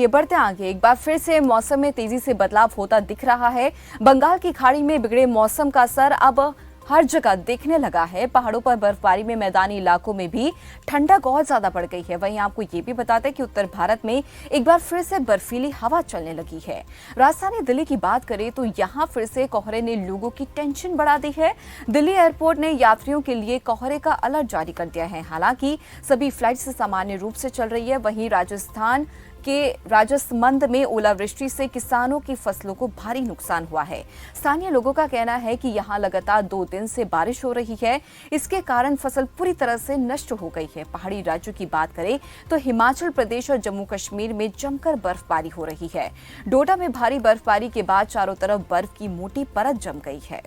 ये बढ़ते आगे एक बार फिर से मौसम में तेजी से बदलाव होता दिख रहा है। बंगाल की खाड़ी में बिगड़े मौसम का असर अब हर जगह दिखने लगा है। पहाड़ों पर बर्फबारी में मैदानी इलाकों में भी ठंडक और ज्यादा बढ़ गई है। वहीं आपको ये भी बताते हैं कि उत्तर भारत में एक बार फिर से बर्फीली हवा चलने लगी है। राजधानी दिल्ली की बात करें तो यहाँ फिर से कोहरे ने लोगों की टेंशन बढ़ा दी है। दिल्ली एयरपोर्ट ने यात्रियों के लिए कोहरे का अलर्ट जारी कर दिया है। हालांकि सभी फ्लाइट्स सामान्य रूप से चल रही है। वहीं राजस्थान के राजसमंद में ओलावृष्टि से किसानों की फसलों को भारी नुकसान हुआ है। स्थानीय लोगों का कहना है कि यहां लगातार 2 दिन से बारिश हो रही है। इसके कारण फसल पूरी तरह से नष्ट हो गई है। पहाड़ी राज्यों की बात करें तो हिमाचल प्रदेश और जम्मू कश्मीर में जमकर बर्फबारी हो रही है। डोडा में भारी बर्फबारी के बाद चारों तरफ बर्फ की मोटी परत जम गई है।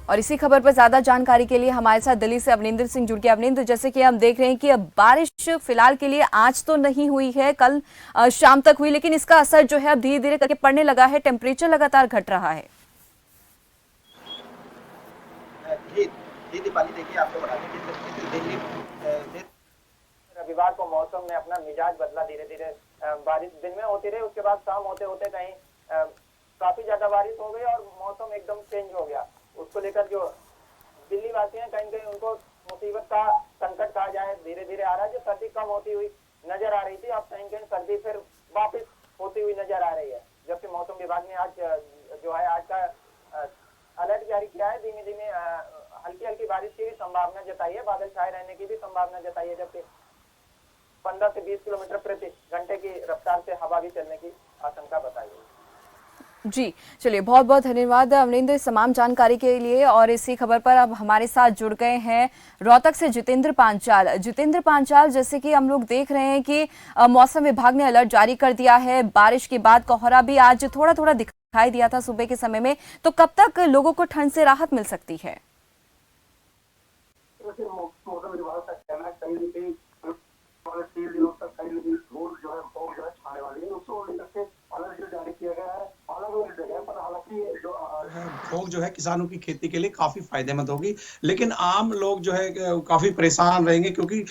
और इसी खबर पर ज्यादा जानकारी के लिए हमारे साथ दिल्ली से अवनिंदर सिंह जुड़ गए। अवनिंदर, जैसे कि हम देख रहे हैं कि अब बारिश फिलहाल के लिए आज तो नहीं हुई है, कल शाम तक हुई, लेकिन इसका असर जो है अब धीरे धीरे करके पड़ने लगा है। टेम्परेचर लगातार घट रहा है। जी दीपाली, देखिए आपको बता दें कि दिल्ली रविवार को मौसम में अपना मिजाज बदला। धीरे धीरे बारिश दिन में होती रही, उसके बाद शाम होते होते कहीं काफी ज्यादा बारिश हो गई और मौसम एकदम चेंज हो गया। उसको लेकर जो दिल्ली वासी हैं कहीं कहीं उनको मुसीबत का संकट कहा जाए धीरे धीरे आ रहा है। जो सर्दी कम होती हुई नजर आ रही थी, अब कहीं कहीं सर्दी फिर वापस होती हुई नजर आ रही है। जबकि मौसम विभाग ने आज का अलर्ट जारी किया है। धीमे धीमे हल्की हल्की बारिश की भी संभावना जताई है, बादल छाए रहने की भी संभावना जताई है। जबकि 15 से 20 किलोमीटर प्रति घंटे की रफ्तार से हवा भी चलने की आशंका बताई है। जी, चलिए, बहुत बहुत धन्यवाद अमरिंदर इस तमाम जानकारी के लिए। और इसी खबर पर अब हमारे साथ जुड़ गए हैं रोहतक से जितेंद्र पांचाल। जितेंद्र पांचाल, जैसे कि हम लोग देख रहे हैं कि मौसम विभाग ने अलर्ट जारी कर दिया है। बारिश के बाद कोहरा भी आज थोड़ा थोड़ा दिखाई दिया था सुबह के समय में, तो कब तक लोगों को ठंड से राहत मिल सकती है? मौसम विभाग का कहना है कहीं न कहीं 3 दिनों तक कहीं धूल जो है फॉग जो है छाने वाली है। उसको लेकर के अलर्ट जारी किया गया है अलग अलग जगह पर। हालांकि जो फॉग जो है किसानों की खेती के लिए काफी फायदेमंद होगी, लेकिन आम लोग जो है काफी परेशान रहेंगे क्योंकि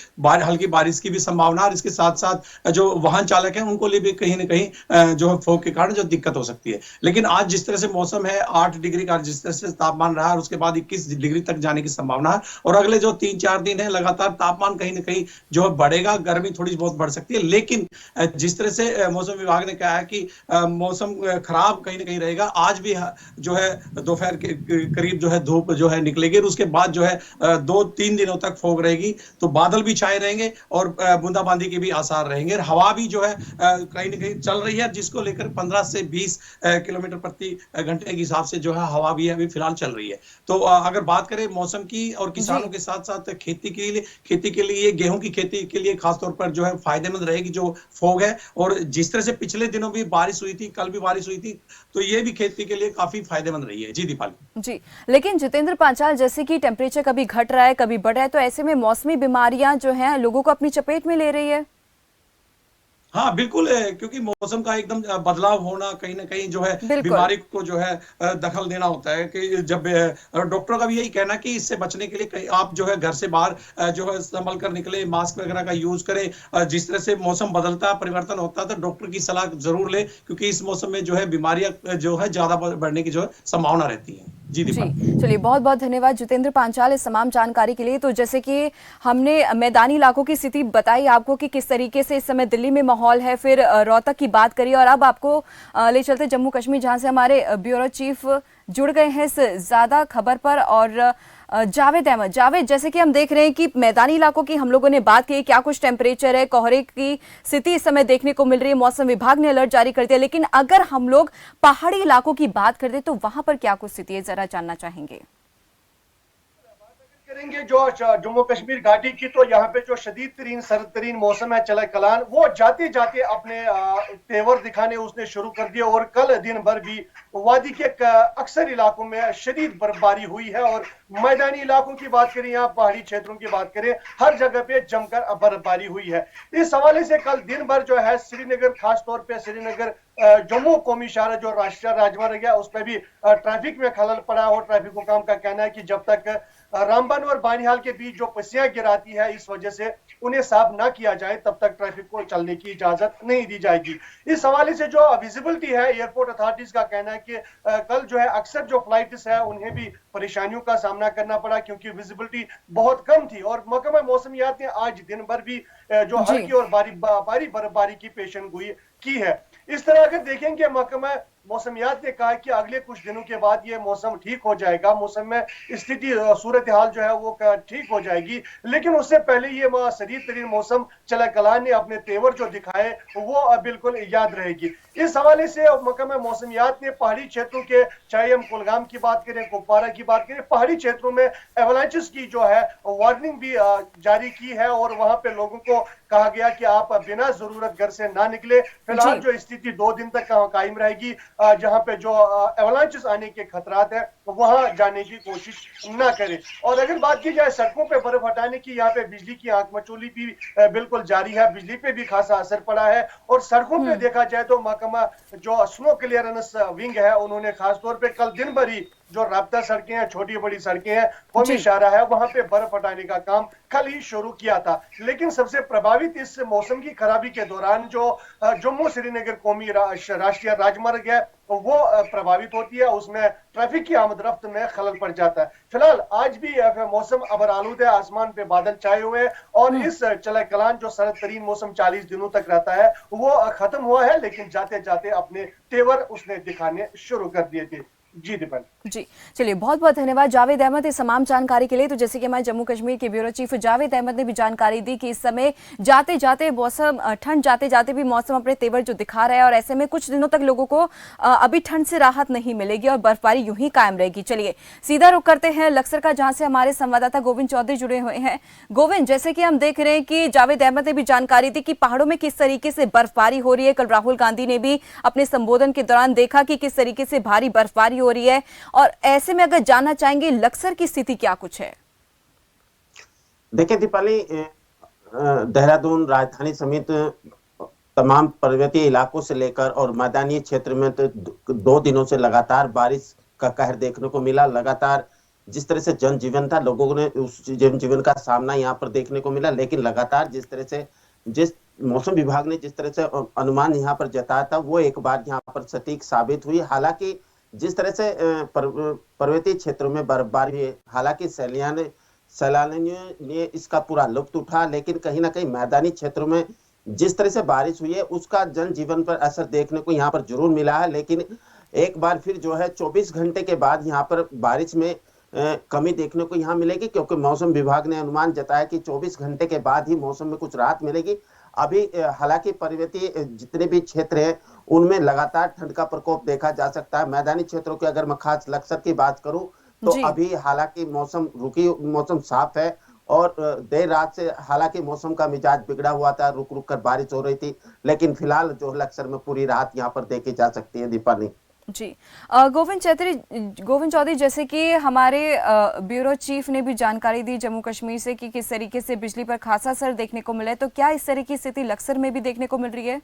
हल्की बारिश की भी संभावना है। और इसके साथ साथ जो वाहन चालक हैं उनको लिए भी कहीं ना कहीं जो है फॉग के कारण जो दिक्कत हो सकती है। लेकिन आज जिस तरह से मौसम है 8 डिग्री का जिस तरह से तापमान रहा है, उसके बाद 21 डिग्री तक जाने की संभावना है। और अगले जो 3-4 दिन है लगातार तापमान कहीं ना कहीं जो है बढ़ेगा, गर्मी थोड़ी बहुत बढ़ सकती है। लेकिन जिस तरह से मौसम विभाग ने कहा है कि मौसम खराब कहीं ना कहीं रहेगा। आज भी जो है दोपहर के करीब जो है धूप जो है निकलेगी और उसके बाद जो है 2-3 दिनों तक फॉग रहेगी, तो बादल भी छाए रहेंगे और बूंदाबांदी के भी आसार रहेंगे। हवा भी जो है कहीं ना कहीं चल रही है, जिसको लेकर 15 से 20 किलोमीटर प्रति घंटे के हिसाब से जो है हवा भी अभी फिलहाल चल रही है। तो अगर बात करें मौसम की और किसानों के साथ साथ खेती के लिए गेहूं की खेती के लिए खासतौर पर जो है फायदेमंद रहेगी जो फॉग है। और जिस तरह से पिछले दिनों भी बारिश हुई थी, कल भी बारिश हुई थी, तो ये भी खेती के लिए काफी फायदेमंद रही है। जी दीपाली। जी, लेकिन जितेंद्र पांचाल, जैसे कि टेम्परेचर कभी घट रहा है कभी बढ़ रहा है, तो ऐसे में मौसमी बीमारियां जो हैं लोगों को अपनी चपेट में ले रही है। हाँ बिल्कुल, क्योंकि मौसम का एकदम बदलाव होना कहीं ना कहीं जो है बीमारी को जो है दखल देना होता है। कि जब डॉक्टरों का भी यही कहना कि इससे बचने के लिए आप जो है घर से बाहर जो है संभल कर निकले, मास्क वगैरह का यूज करें। जिस तरह से मौसम बदलता है, परिवर्तन होता है, तो डॉक्टर की सलाह जरूर ले, क्योंकि इस मौसम में जो है बीमारियां जो है ज्यादा बढ़ने की जो है संभावना रहती है। जी, चलिए, बहुत बहुत धन्यवाद जितेंद्र पांचाल इस तमाम जानकारी के लिए। तो जैसे कि हमने मैदानी इलाकों की स्थिति बताई आपको कि किस तरीके से इस समय दिल्ली में माहौल है, फिर रोहतक की बात करिए, और अब आपको ले चलते जम्मू कश्मीर, जहां से हमारे ब्यूरो चीफ जुड़ गए हैं इस ज्यादा खबर पर। और जावेद अहमद, जावेद, जैसे कि हम देख रहे हैं कि मैदानी इलाकों की हम लोगों ने बात की, क्या कुछ टेम्परेचर है, कोहरे की स्थिति इस समय देखने को मिल रही है, मौसम विभाग ने अलर्ट जारी कर दिया, लेकिन अगर हम लोग पहाड़ी इलाकों की बात करते तो वहां पर क्या कुछ स्थिति है, जरा जानना चाहेंगे। करेंगे जो जम्मू कश्मीर घाटी की, तो यहाँ पे जो शदीद तरीन सर्द तरीन मौसम है चला कलान, वो जाते जाते अपने तेवर दिखाने उसने शुरू कर दिया। और कल दिन भर भी वादी के अक्सर इलाकों में शदीद बर्फबारी हुई है। और मैदानी इलाकों की बात करें, यहाँ पहाड़ी क्षेत्रों की बात करें, हर जगह पे जमकर बर्फबारी हुई है। इस हवाले से कल दिन भर जो है श्रीनगर, खास तौर पे श्रीनगर जम्मू कौमी शहर जो राष्ट्रीय राजमार्ग है, उस पर भी ट्रैफिक में खलल पड़ा। और ट्रैफिक हुकाम का कहना है कि जब तक रामबन और बानिहाल के बीच जो पस्सियां गिराती है, इस वजह से उन्हें साफ ना किया जाए तब तक ट्रैफिक को चलने की इजाजत नहीं दी जाएगी। इस हवाले से जो विजिबिलिटी है, एयरपोर्ट अथॉरिटीज का कहना है कि कल जो है अक्सर जो फ्लाइट्स है उन्हें भी परेशानियों का सामना करना पड़ा, क्योंकि विजिबिलिटी बहुत कम थी। और महकमा मौसमियात ने आज दिन भर भी जो जी। हल्की और भारी बर्फबारी की पेशन गोई की है। इस तरह अगर देखेंगे, महकमा मौसमियात ने कहा कि अगले कुछ दिनों के बाद ये मौसम ठीक हो जाएगा, मौसम में स्थिति सूरत हाल जो है वो ठीक हो जाएगी। लेकिन उससे पहले ये शदीद तरीन मौसम चला कलान ने अपने तेवर जो दिखाए वो बिल्कुल याद रहेगी। इस हवाले से महकमा मौसमियात ने पहाड़ी क्षेत्रों के, चाहे हम कुलगाम की बात करें, कुपवारा की बात करें, पहाड़ी क्षेत्रों में एवलांचेस की जो है वार्निंग भी जारी की है और वहां पे लोगों को कहा गया कि आप बिना जरूरत घर से ना निकले। फिलहाल जो स्थिति 2 दिन तक कायम रहेगी, जहां पे जो एवलांचेस आने के खतरात है वहां जाने की कोशिश ना करें। और अगर बात की जाए सड़कों पे बर्फ हटाने की, यहाँ पे बिजली की आंख मचोली भी बिल्कुल जारी है, बिजली पे भी खासा असर पड़ा है। और सड़कों पे देखा जाए तो महकमा जो स्नो क्लियरेंस विंग है, उन्होंने खासतौर पे कल दिन भर ही जो राब्ता सड़कें हैं, छोटी बड़ी सड़कें हैं, कौमी शाहरा है, वहां पे बर्फ हटाने का काम कल ही शुरू किया था। लेकिन सबसे प्रभावित इस मौसम की खराबी के दौरान जो जम्मू श्रीनगर कौमी राष्ट्रीय राजमार्ग है वो प्रभावित होती है, उसमें ट्रैफिक की आमद-रफ्त में खलल पड़ जाता है। फिलहाल आज भी मौसम अबर आलूद है, आसमान पे बादल छाए हुए हैं और इस चले कलान जो सर्द तरीन मौसम 40 दिनों तक रहता है वो खत्म हुआ है, लेकिन जाते जाते अपने तेवर उसने दिखाने शुरू कर दिए थे। जी दीपन जी, चलिए बहुत बहुत धन्यवाद जावेद अहमद इस तमाम जानकारी के लिए। तो जैसे कि हमारे जम्मू कश्मीर के ब्यूरो चीफ जावेद अहमद ने भी जानकारी दी कि इस समय जाते जाते मौसम, ठंड जाते जाते भी मौसम अपने तेवर जो दिखा रहा है और ऐसे में कुछ दिनों तक लोगों को अभी ठंड से राहत नहीं मिलेगी और बर्फबारी यूं ही कायम रहेगी। चलिए सीधा रुख करते हैं लक्सर का, जहां से हमारे संवाददाता गोविंद चौधरी जुड़े हुए हैं। गोविंद, जैसे कि हम देख रहे हैं कि जावेद अहमद ने भी जानकारी दी कि पहाड़ों में किस तरीके से बर्फबारी हो रही है। कल राहुल गांधी ने भी अपने संबोधन के दौरान देखा कि किस तरीके से भारी बर्फबारी हो रही है, और ऐसे में अगर जानना चाहेंगे लक्सर की स्थिति क्या कुछ है? देखिए दीपाली, देहरादून राजधानी समेत तमाम पर्वतीय इलाकों से लेकर और मैदानी क्षेत्र में तो 2 दिनों से लगातार बारिश का कहर देखने को मिला। लगातार जिस तरह से जनजीवन था, लोगों ने उस जनजीवन का सामना यहाँ पर देखने को मिला। लेकिन लगातार जिस मौसम विभाग ने जिस तरह से अनुमान यहाँ पर जताया था वो एक बार यहाँ पर सटीक साबित हुई। हालांकि जिस तरह से पर्वतीय क्षेत्रों में बर्फबारी हुई, हालांकि सैलानियों ने इसका पूरा लुत्फ उठा, लेकिन कहीं ना कहीं मैदानी क्षेत्रों में जिस तरह से बारिश हुई है उसका जनजीवन पर असर देखने को यहाँ पर जरूर मिला है। लेकिन एक बार फिर जो है 24 घंटे के बाद यहाँ पर बारिश में कमी देखने को यहाँ मिलेगी, क्योंकि मौसम विभाग ने अनुमान जताया कि 24 घंटे के बाद ही मौसम में कुछ राहत मिलेगी। अभी हालांकि पर्वतीय जितने भी क्षेत्र हैं उनमें लगातार ठंड का प्रकोप देखा जा सकता है। मैदानी क्षेत्रों की अगर मैं खास लक्सर की बात करूं तो अभी हालांकि मौसम साफ है और देर रात से हालांकि मौसम का मिजाज बिगड़ा हुआ था, रुक रुक कर बारिश हो रही थी, लेकिन फिलहाल जो लक्सर में पूरी राहत यहाँ पर देखी जा सकती है। दीपाली जी, गोविंद चौधरी, जैसे कि हमारे ब्यूरो चीफ ने भी जानकारी दी जम्मू कश्मीर से कि किस तरीके से बिजली पर खासा असर देखने को मिला है, तो क्या इस तरह की स्थिति लक्सर में भी देखने को मिल रही है?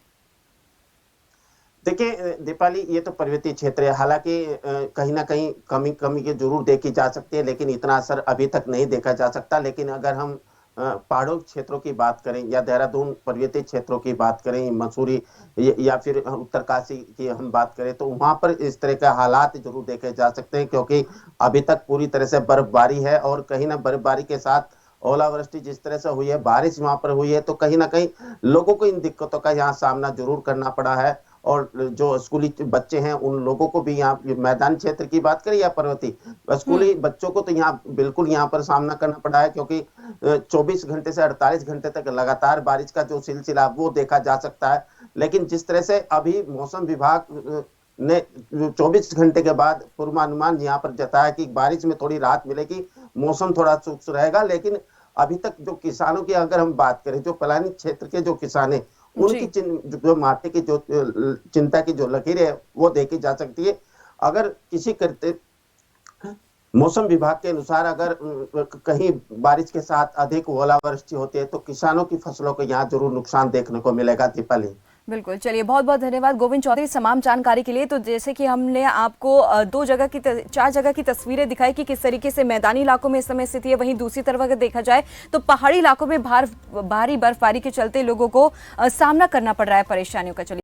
देखिए दीपाली, ये तो पर्वतीय क्षेत्र है, हालांकि कहीं ना कहीं कमी की जरूर देखी जा सकती है, लेकिन इतना असर अभी तक नहीं देखा जा सकता। लेकिन अगर हम पहाड़ों क्षेत्रों की बात करें या देहरादून पर्वतीय क्षेत्रों की बात करें, मसूरी या फिर उत्तरकाशी की हम बात करें, तो वहां पर इस तरह के हालात जरूर देखे जा सकते हैं, क्योंकि अभी तक पूरी तरह से बर्फबारी है और कहीं ना बर्फबारी के साथ ओलावृष्टि जिस तरह से हुई है, बारिश वहां पर हुई है, तो कहीं ना कहीं लोगों को इन दिक्कतों का यहाँ सामना जरूर करना पड़ा है। और जो स्कूली बच्चे हैं उन लोगों को भी यहाँ मैदान क्षेत्र की बात करें या पर्वतीय स्कूली बच्चों को तो यहाँ बिल्कुल यहाँ पर सामना करना पड़ा है, क्योंकि 24 घंटे से 48 घंटे तक लगातार बारिश का जो सिलसिला वो देखा जा सकता है। लेकिन जिस तरह से अभी मौसम विभाग ने 24 घंटे के बाद पूर्वानुमान यहाँ पर जताया कि बारिश में थोड़ी राहत मिलेगी, मौसम थोड़ा शुष्क रहेगा। लेकिन अभी तक जो किसानों की अगर हम बात करें, जो पलानी क्षेत्र के जो किसान हैं उनकी जो मार्टे की जो चिंता की जो लकीर है वो देखी जा सकती है। अगर किसी करते मौसम विभाग के अनुसार अगर कहीं बारिश के साथ अधिक ओलावृष्टि होती है तो किसानों की फसलों को यहाँ जरूर नुकसान देखने को मिलेगा। दीपाली बिल्कुल, चलिए बहुत बहुत धन्यवाद गोविंद चौधरी तमाम जानकारी के लिए। तो जैसे कि हमने आपको 4 जगह की तस्वीरें दिखाई कि किस तरीके से मैदानी इलाकों में इस समय स्थिति है, वहीं दूसरी तरफ अगर देखा जाए तो पहाड़ी इलाकों में भारी बर्फबारी के चलते लोगों को सामना करना पड़ रहा है परेशानियों का। चलिए